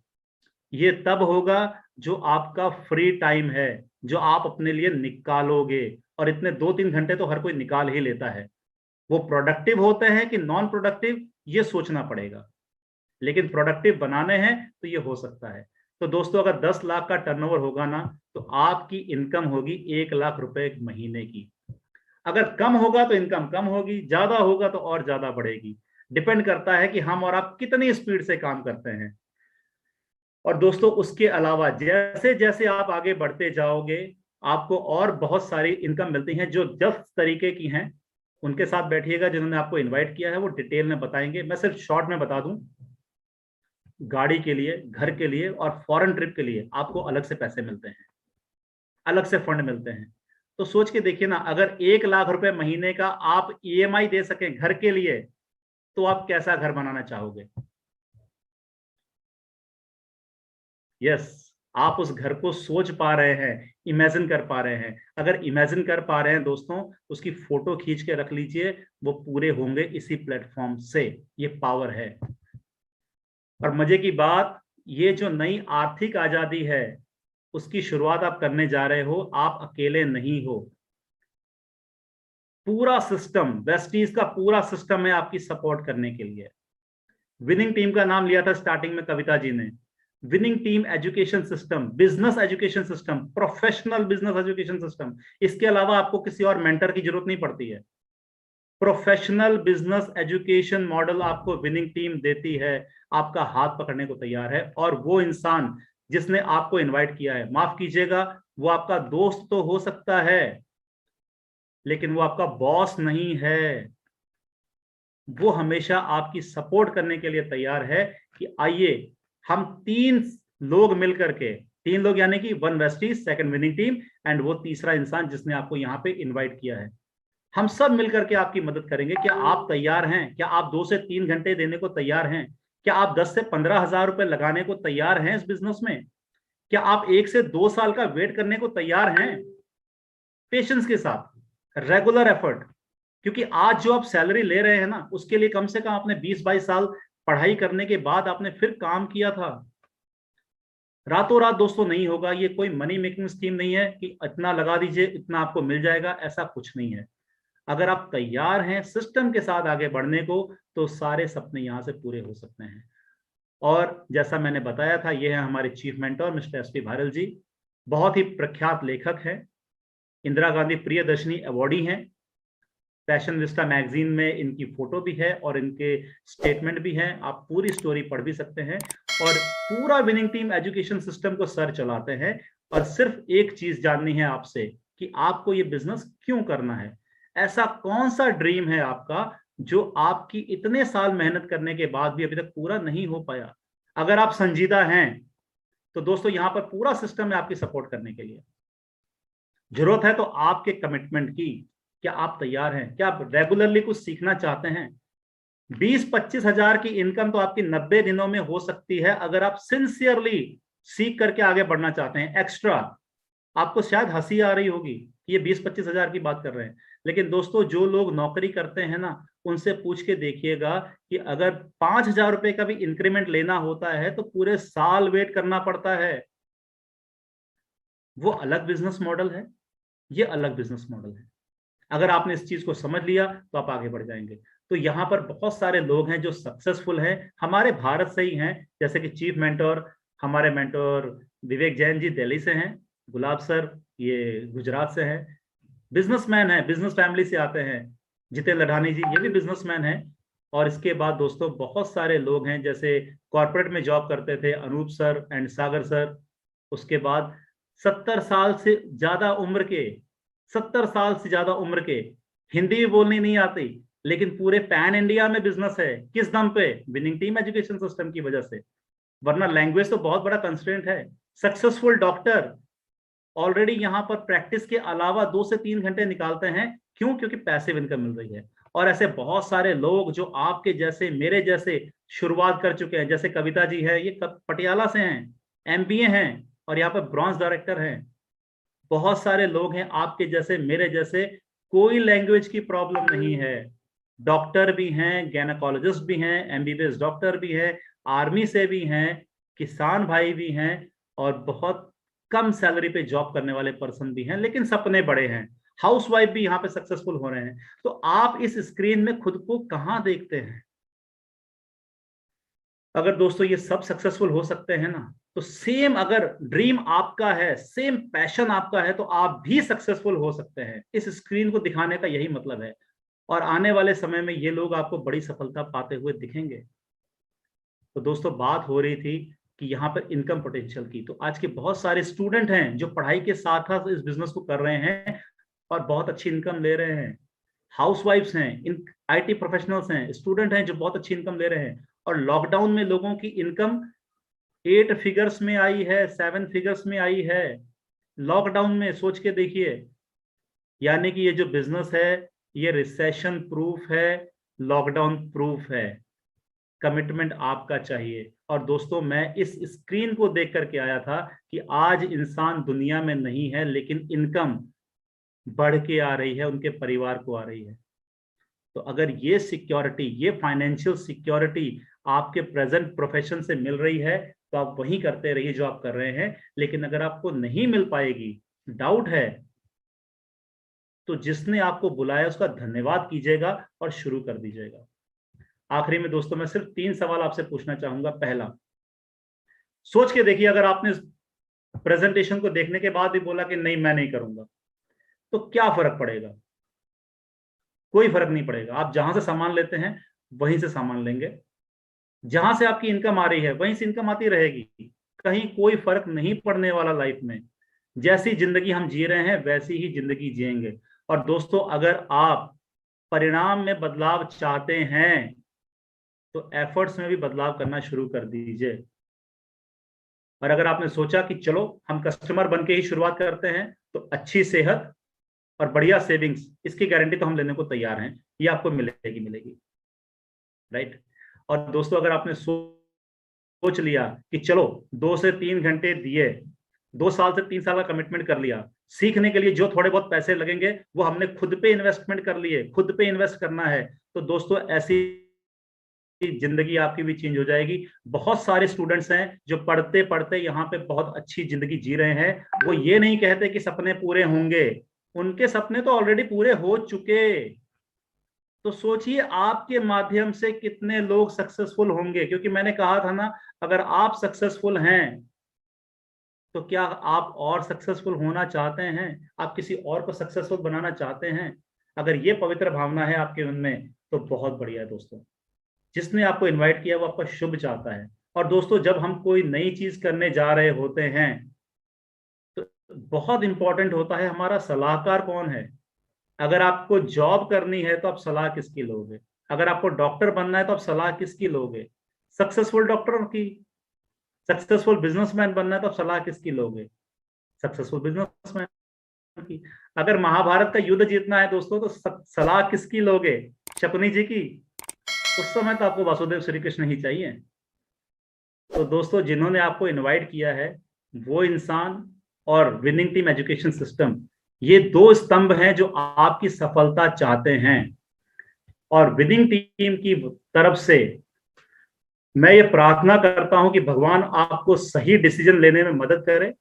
ये तब होगा जो आपका फ्री टाइम है, जो आप अपने लिए निकालोगे। और इतने 2-3 घंटे तो हर कोई निकाल ही लेता है। वो प्रोडक्टिव होते हैं कि नॉन प्रोडक्टिव, ये सोचना पड़ेगा। लेकिन प्रोडक्टिव बनाने हैं तो ये हो सकता है। तो दोस्तों अगर 10 लाख का टर्नओवर होगा ना, तो आपकी इनकम होगी 1 लाख रुपए महीने की। अगर कम होगा तो इनकम कम होगी, ज्यादा होगा तो और ज्यादा बढ़ेगी। डिपेंड करता है कि हम और आप कितनी स्पीड से काम करते हैं। और दोस्तों उसके अलावा जैसे जैसे आप आगे बढ़ते जाओगे, आपको और बहुत सारी इनकम मिलती हैं जो 10 तरीके की हैं। उनके साथ बैठिएगा, जिन्होंने आपको इनवाइट किया है वो डिटेल में बताएंगे। मैं सिर्फ शॉर्ट में बता दूं, गाड़ी के लिए, घर के लिए और फॉरेन ट्रिप के लिए आपको अलग से पैसे मिलते हैं, अलग से फंड मिलते हैं। तो सोच के देखिए ना, अगर 1 लाख रुपए महीने का आप ईएमआई दे सकें घर के लिए, तो आप कैसा घर बनाना चाहोगे। यस, आप उस घर को सोच पा रहे हैं, इमेजिन कर पा रहे हैं। अगर इमेजिन कर पा रहे हैं दोस्तों, उसकी फोटो खींच के रख लीजिए, वो पूरे होंगे इसी प्लेटफॉर्म से। ये पावर है। और मजे की बात, ये जो नई आर्थिक आजादी है, उसकी शुरुआत आप करने जा रहे हो, आप अकेले नहीं हो। पूरा सिस्टम, वेस्टीज का पूरा सिस्टम है आपकी सपोर्ट करने के लिए। विनिंग टीम का नाम लिया था स्टार्टिंग में कविता जी ने। Winning team education system, business education system, professional business education system. इसके अलावा आपको किसी और मेंटर की जरूरत नहीं पड़ती है। प्रोफेशनल बिजनेस एजुकेशन मॉडल आपको विनिंग टीम देती है, आपका हाथ पकड़ने को तैयार है। और वो इंसान जिसने आपको इनवाइट किया है, माफ कीजिएगा, वो आपका दोस्त तो हो सकता है, लेकिन वो आपका बॉस नहीं है। वो हमेशा आपकी सपोर्ट करने के लिए तैयार है कि आइए हम 3 लोग मिलकर के, 3 लोग यानी कि 1 Vestige, 2nd winning team, and वो तीसरा इंसान जिसने आपको यहाँ पे इनवाइट किया है, हम सब मिलकर के आपकी मदद करेंगे। क्या आप तैयार हैं? क्या आप 2 से 3 घंटे देने को तैयार हैं? क्या आप 10 से 15 हजार रुपए लगाने को तैयार हैं इस बिजनेस में? क्या आप 1 से 2 साल का वेट करने को तैयार हैं? पेशेंस के साथ, रेगुलर एफर्ट। क्योंकि आज जो आप सैलरी ले रहे हैं ना, उसके लिए कम से कम आपने 20-22 साल पढ़ाई करने के बाद आपने फिर काम किया था। रातों रात दोस्तों नहीं होगा। ये कोई मनी मेकिंग स्कीम नहीं है कि इतना लगा दीजिए इतना आपको मिल जाएगा, ऐसा कुछ नहीं है। अगर आप तैयार हैं सिस्टम के साथ आगे बढ़ने को, तो सारे सपने यहां से पूरे हो सकते हैं। और जैसा मैंने बताया था, ये है हमारे chief mentor mister S P Bharal ji. बहुत ही प्रख्यात लेखक हैं, इंदिरा गांधी प्रियदर्शनी अवॉर्डी हैं। फैशन विस्टा मैगजीन में इनकी फोटो भी है और इनके स्टेटमेंट भी हैं। आप पूरी स्टोरी पढ़ भी सकते हैं। और पूरा विनिंग टीम एजुकेशन सिस्टम को सर चलाते हैं। और सिर्फ एक चीज जाननी है आपसे कि आपको ये बिजनेस क्यों करना है। ऐसा कौन सा ड्रीम है आपका जो आपकी इतने साल मेहनत करने के बाद भी अभी तक पूरा नहीं हो पाया? अगर आप संजीदा हैं तो दोस्तों यहां पर पूरा सिस्टम है आपकी सपोर्ट करने के लिए। जरूरत है तो आपके कमिटमेंट की। क्या आप तैयार हैं? क्या आप रेगुलरली कुछ सीखना चाहते हैं? 20-25 हजार की इनकम तो आपकी 90 दिनों में हो सकती है अगर आप सिंसियरली सीख करके आगे बढ़ना चाहते हैं। एक्स्ट्रा आपको शायद हंसी आ रही होगी कि ये 20-25 हजार की बात कर रहे हैं, लेकिन दोस्तों जो लोग नौकरी करते हैं ना, उनसे पूछ के देखिएगा कि अगर 5,000 रुपए का भी इंक्रीमेंट लेना होता है तो पूरे साल वेट करना पड़ता है। वो अलग बिजनेस मॉडल है, ये अलग बिजनेस मॉडल है। अगर आपने इस चीज को समझ लिया तो आप आगे बढ़ जाएंगे। तो यहाँ पर बहुत सारे लोग हैं जो सक्सेसफुल हैं, हमारे भारत से ही हैं। जैसे कि चीफ मेंटोर, हमारे मेंटोर विवेक जैन जी दिल्ली से हैं, गुलाब सर ये गुजरात से हैं, बिजनेसमैन है, बिजनेस फैमिली से आते हैं। जितेंद्र लढ़ानी जी ये भी बिजनेसमैन हैं। और इसके बाद दोस्तों बहुत सारे लोग हैं, जैसे कॉर्पोरेट में जॉब करते थे Anoop sir and Sagar sir. उसके बाद 70 साल से ज्यादा उम्र के 70 साल से ज्यादा उम्र के, हिंदी भी बोलनी नहीं आती, लेकिन पूरे पैन इंडिया में बिजनेस है। किस दम पे? विनिंग टीम एजुकेशन सिस्टम की वजह से। वरना लैंग्वेज तो बहुत बड़ा कंस्ट्रेंट है। सक्सेसफुल डॉक्टर ऑलरेडी यहाँ पर प्रैक्टिस के अलावा 2 से 3 घंटे निकालते हैं। क्यों? क्योंकि पैसिव इनकम मिल रही है। और ऐसे बहुत सारे लोग जो आपके जैसे मेरे जैसे शुरुआत कर चुके हैं, जैसे कविता जी है, ये पटियाला से हैं, एमबीए हैं और यहाँ पर ब्रॉन्ज डायरेक्टर हैं। बहुत सारे लोग हैं आपके जैसे मेरे जैसे, कोई लैंग्वेज की प्रॉब्लम नहीं है। डॉक्टर भी हैं, गायनेकोलॉजिस्ट भी हैं, एमबीबीएस डॉक्टर भी है, आर्मी से भी हैं, किसान भाई भी हैं, और बहुत कम सैलरी पे जॉब करने वाले पर्सन भी हैं, लेकिन सपने बड़े हैं। हाउसवाइफ भी यहाँ पे सक्सेसफुल हो रहे हैं। तो आप इस स्क्रीन में खुद को कहाँ देखते हैं? अगर दोस्तों ये सब सक्सेसफुल हो सकते हैं ना, तो सेम अगर ड्रीम आपका है, सेम पैशन आपका है, तो आप भी सक्सेसफुल हो सकते हैं। इस स्क्रीन को दिखाने का यही मतलब है। और आने वाले समय में ये लोग आपको बड़ी सफलता पाते हुए दिखेंगे। तो दोस्तों बात हो रही थी कि यहाँ पर इनकम पोटेंशियल की। तो आज के बहुत सारे स्टूडेंट हैं जो पढ़ाई के साथ साथ इस बिजनेस को कर रहे हैं और बहुत अच्छी इनकम ले रहे हैं। हाउसवाइफ्स हैं, इन आईटी प्रोफेशनल्स हैं, स्टूडेंट हैं जो बहुत अच्छी इनकम ले रहे हैं। और लॉकडाउन में लोगों की इनकम 8 फिगर्स में आई है, 7 फिगर्स में आई है लॉकडाउन में। सोच के देखिए। यानी कि ये जो बिजनेस है ये रिसेशन प्रूफ है, लॉकडाउन प्रूफ है। कमिटमेंट आपका चाहिए। और दोस्तों मैं इस स्क्रीन को देख करके आया था कि आज इंसान दुनिया में नहीं है, लेकिन इनकम बढ़ के आ रही है, उनके परिवार को आ रही है। तो अगर ये सिक्योरिटी, ये फाइनेंशियल सिक्योरिटी आपके प्रेजेंट प्रोफेशन से मिल रही है, तो आप वही करते रहिए जो आप कर रहे हैं। लेकिन अगर आपको नहीं मिल पाएगी, डाउट है, तो जिसने आपको बुलाया उसका धन्यवाद कीजिएगा और शुरू कर दीजिएगा। आखिरी में दोस्तों मैं सिर्फ 3 सवाल आपसे पूछना चाहूंगा। पहला, सोच के देखिए, अगर आपने प्रेजेंटेशन को देखने के बाद भी बोला कि नहीं मैं नहीं करूंगा, तो क्या फर्क पड़ेगा? कोई फर्क नहीं पड़ेगा। आप जहां से सामान लेते हैं वहीं से सामान लेंगे, जहां से आपकी इनकम आ रही है वहीं से इनकम आती रहेगी। कहीं कोई फर्क नहीं पड़ने वाला लाइफ में। जैसी जिंदगी हम जी रहे हैं वैसी ही जिंदगी जिएंगे। और दोस्तों अगर आप परिणाम में बदलाव चाहते हैं तो एफर्ट्स में भी बदलाव करना शुरू कर दीजिए। और अगर आपने सोचा कि चलो हम कस्टमर बन के ही शुरुआत करते हैं, तो अच्छी सेहत और बढ़िया सेविंग्स, इसकी गारंटी तो हम लेने को तैयार हैं। ये आपको मिलेगी मिलेगी, राइट। और दोस्तों अगर आपने सोच लिया कि चलो 2 से 3 घंटे दिए, 2 साल से 3 साल का कमिटमेंट कर लिया, सीखने के लिए जो थोड़े बहुत पैसे लगेंगे वो हमने खुद पे इन्वेस्टमेंट कर लिए, खुद पे इन्वेस्ट करना है, तो दोस्तों ऐसी जिंदगी आपकी भी चेंज हो जाएगी। बहुत सारे स्टूडेंट्स हैं जो पढ़ते पढ़ते यहाँ पे बहुत अच्छी जिंदगी जी रहे हैं, वो ये नहीं कहते कि सपने पूरे होंगे, उनके सपने तो ऑलरेडी पूरे हो चुके। तो सोचिए आपके माध्यम से कितने लोग सक्सेसफुल होंगे, क्योंकि मैंने कहा था ना, अगर आप सक्सेसफुल हैं तो क्या आप और सक्सेसफुल होना चाहते हैं, आप किसी और को सक्सेसफुल बनाना चाहते हैं? अगर ये पवित्र भावना है आपके मन में तो बहुत बढ़िया है दोस्तों। जिसने आपको इनवाइट किया वो आपका शुभ चाहता है। और दोस्तों जब हम कोई नई चीज करने जा रहे होते हैं तो बहुत इंपॉर्टेंट होता है हमारा सलाहकार कौन है। अगर आपको जॉब करनी है तो आप सलाह किसकी लोगे? अगर आपको डॉक्टर बनना है तो आप सलाह किसकी लोगे? सक्सेसफुल डॉक्टर की। सक्सेसफुल बिजनेसमैन बनना है तो आप सलाह किसकी लोगे? सक्सेसफुल बिजनेसमैन की। अगर महाभारत का युद्ध जीतना है दोस्तों तो सलाह किसकी लोगे? शकुनी जी की। उस समय तो आपको वासुदेव श्री कृष्ण ही चाहिए। तो दोस्तों जिन्होंने आपको इनवाइट किया है वो इंसान और विनिंग टीम एजुकेशन सिस्टम, ये 2 स्तंभ हैं जो आपकी सफलता चाहते हैं। और विनिंग टीम की तरफ से मैं ये प्रार्थना करता हूं कि भगवान आपको सही डिसीजन लेने में मदद करे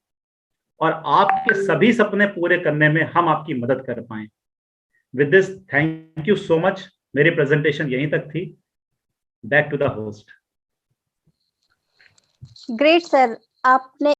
और आपके सभी सपने पूरे करने में हम आपकी मदद कर पाए। With this thank you so much. मेरी प्रेजेंटेशन यहीं तक थी। Back to the host. Great sir, आपने